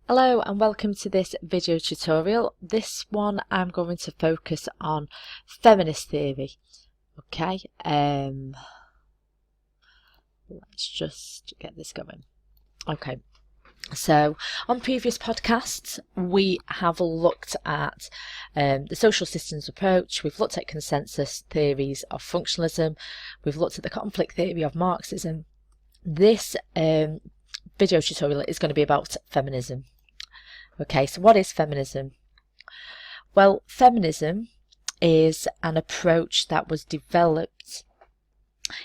Hello and welcome to this video tutorial. This one I'm going to focus on feminist theory. Okay, let's just get this going. Okay, so on previous podcasts we have looked at the social systems approach, we've looked at consensus theories of functionalism, we've looked at the conflict theory of Marxism. This video tutorial is going to be about feminism. Okay, so what is feminism? Well, feminism is an approach that was developed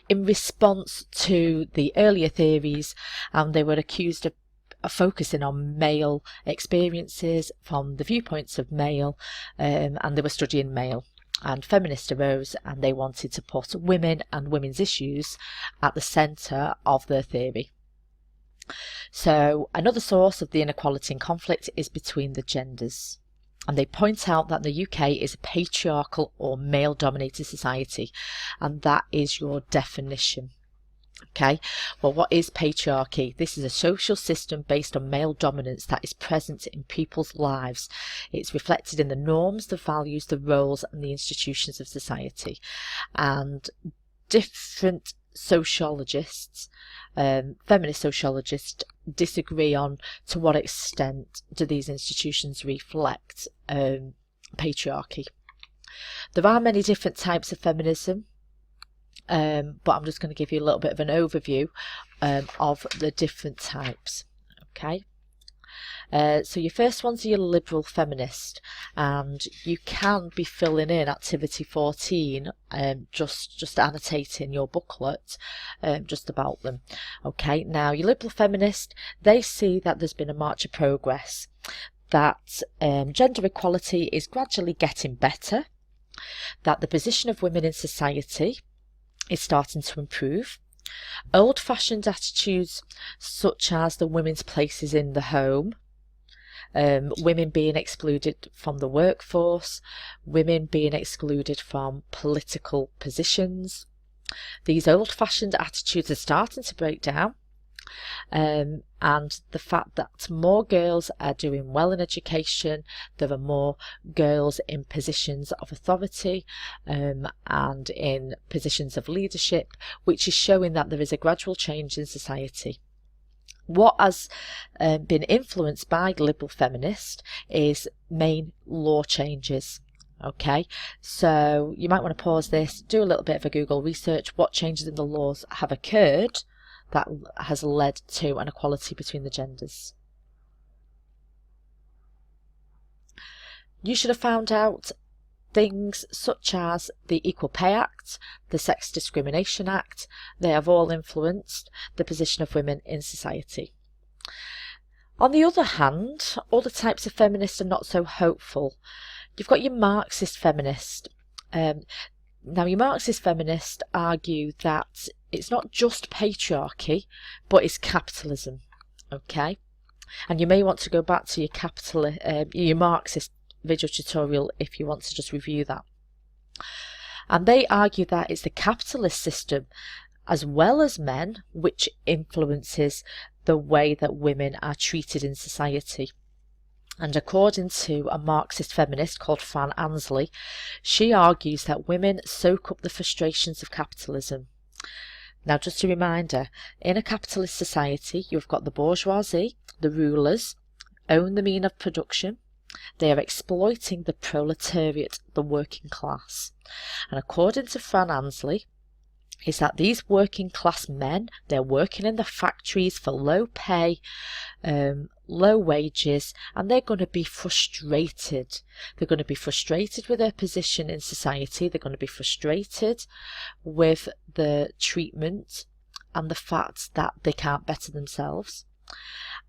in response to the earlier theories, and they were accused of focusing on male experiences from the viewpoints of male, and they were studying male. And feminists arose and they wanted to put women and women's issues at the centre of their theory. So another source of the inequality and conflict is between the genders. And they point out that the UK is a patriarchal or male-dominated society, and that is your definition. Okay, well, what is patriarchy? This is a social system based on male dominance that is present in people's lives. It's reflected in the norms, the values, the roles, and the institutions of society. And different sociologists, feminist sociologists, disagree on to what extent do these institutions reflect patriarchy. There are many different types of feminism, but I'm just going to give you a little bit of an overview of the different types. Okay. So your first one's your liberal feminist, and you can be filling in activity 14, just annotating your booklet just about them. Okay, now your liberal feminist, they see that there's been a march of progress, that gender equality is gradually getting better, that the position of women in society is starting to improve. Old-fashioned attitudes such as the women's places in the home, women being excluded from the workforce, women being excluded from political positions. These old-fashioned attitudes are starting to break down, and the fact that more girls are doing well in education, there are more girls in positions of authority and in positions of leadership, which is showing that there is a gradual change in society. What has been influenced by liberal feminist is main law changes. Okay, so you might want to pause this, do a little bit of a Google research, what changes in the laws have occurred that has led to an equality between the genders. You should have found out things such as the Equal Pay Act, the Sex Discrimination Act. They have all influenced the position of women in society. On the other hand, all the types of feminists are not so hopeful. You've got your Marxist feminist. Now, your Marxist feminists argue that it's not just patriarchy, but it's capitalism. Okay, and you may want to go back to your Marxist video tutorial if you want to just review that. And they argue that it's the capitalist system as well as men which influences the way that women are treated in society. And according to a Marxist feminist called Fran Ansley, she argues that women soak up the frustrations of capitalism. Now, just a reminder, in a capitalist society, you've got the bourgeoisie, the rulers, own the means of production. They are exploiting the proletariat, the working class. And according to Fran Ansley, is that these working class men, they're working in the factories for low pay, low wages, and they're going to be frustrated. They're going to be frustrated with their position in society. They're going to be frustrated with the treatment and the fact that they can't better themselves.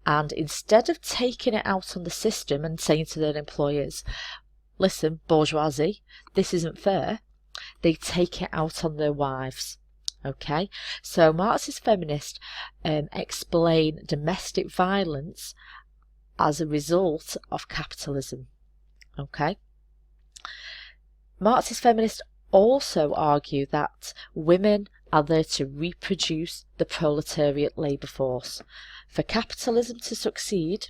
And instead of taking it out on the system and saying to their employers, listen, bourgeoisie, this isn't fair, they take it out on their wives. Okay, so Marxist feminists explain domestic violence as a result of capitalism. Okay, Marxist feminists also argue that women are there to reproduce the proletariat labour force. For capitalism to succeed,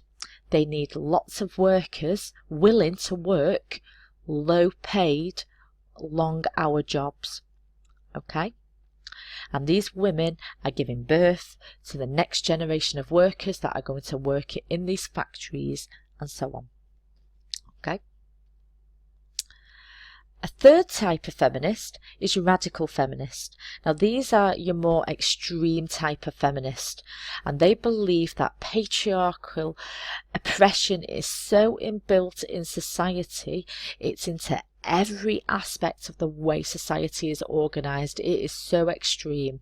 They need lots of workers willing to work low paid, long hour jobs. Okay? And these women are giving birth to the next generation of workers that are going to work in these factories and so on. Okay? A third type of feminist is your radical feminist. Now these are your more extreme type of feminist, and they believe that patriarchal oppression is so inbuilt in society, it's into every aspect of the way society is organised. It is so extreme.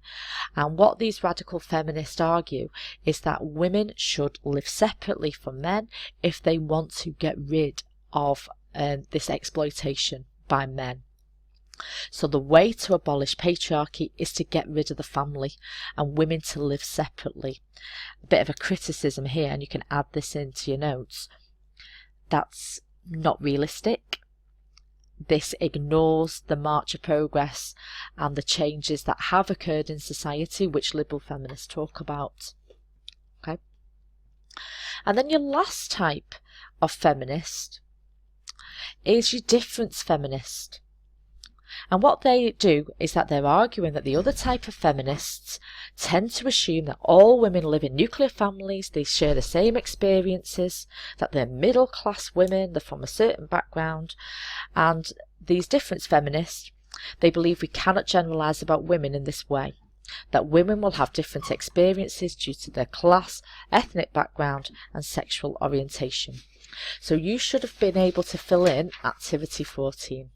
And what these radical feminists argue is that women should live separately from men if they want to get rid of this exploitation by men. So the way to abolish patriarchy is to get rid of the family and women to live separately. A bit of a criticism here, and you can add this into your notes. That's not realistic. This ignores the march of progress and the changes that have occurred in society, which liberal feminists talk about. Okay. And then your last type of feminist is your difference feminist. And what they do is that they're arguing that the other type of feminists tend to assume that all women live in nuclear families, they share the same experiences, that they're middle class women, they're from a certain background. And these difference feminists, they believe we cannot generalise about women in this way, that women will have different experiences due to their class, ethnic background and sexual orientation. So you should have been able to fill in activity 14.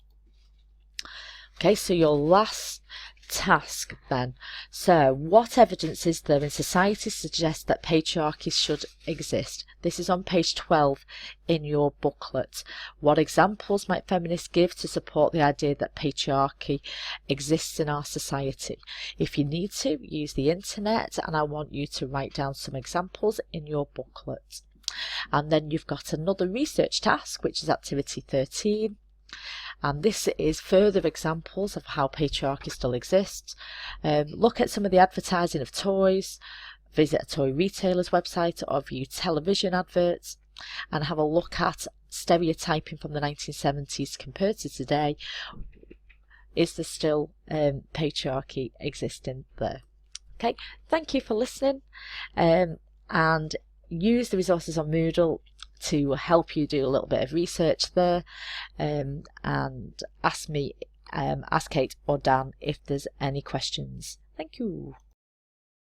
Okay, so your last task then. So what evidence is there in society suggests that patriarchy should exist? This is on page 12 in your booklet. What examples might feminists give to support the idea that patriarchy exists in our society? If you need to, use the internet, and I want you to write down some examples in your booklet. And then you've got another research task, which is activity 13. And this is further examples of how patriarchy still exists. Look at some of the advertising of toys, visit a toy retailer's website or view television adverts, and have a look at stereotyping from the 1970s compared to today. Is there still patriarchy existing there? Okay, thank you for listening, and use the resources on Moodle to help you do a little bit of research there, and ask Kate or Dan if there's any questions. Thank you.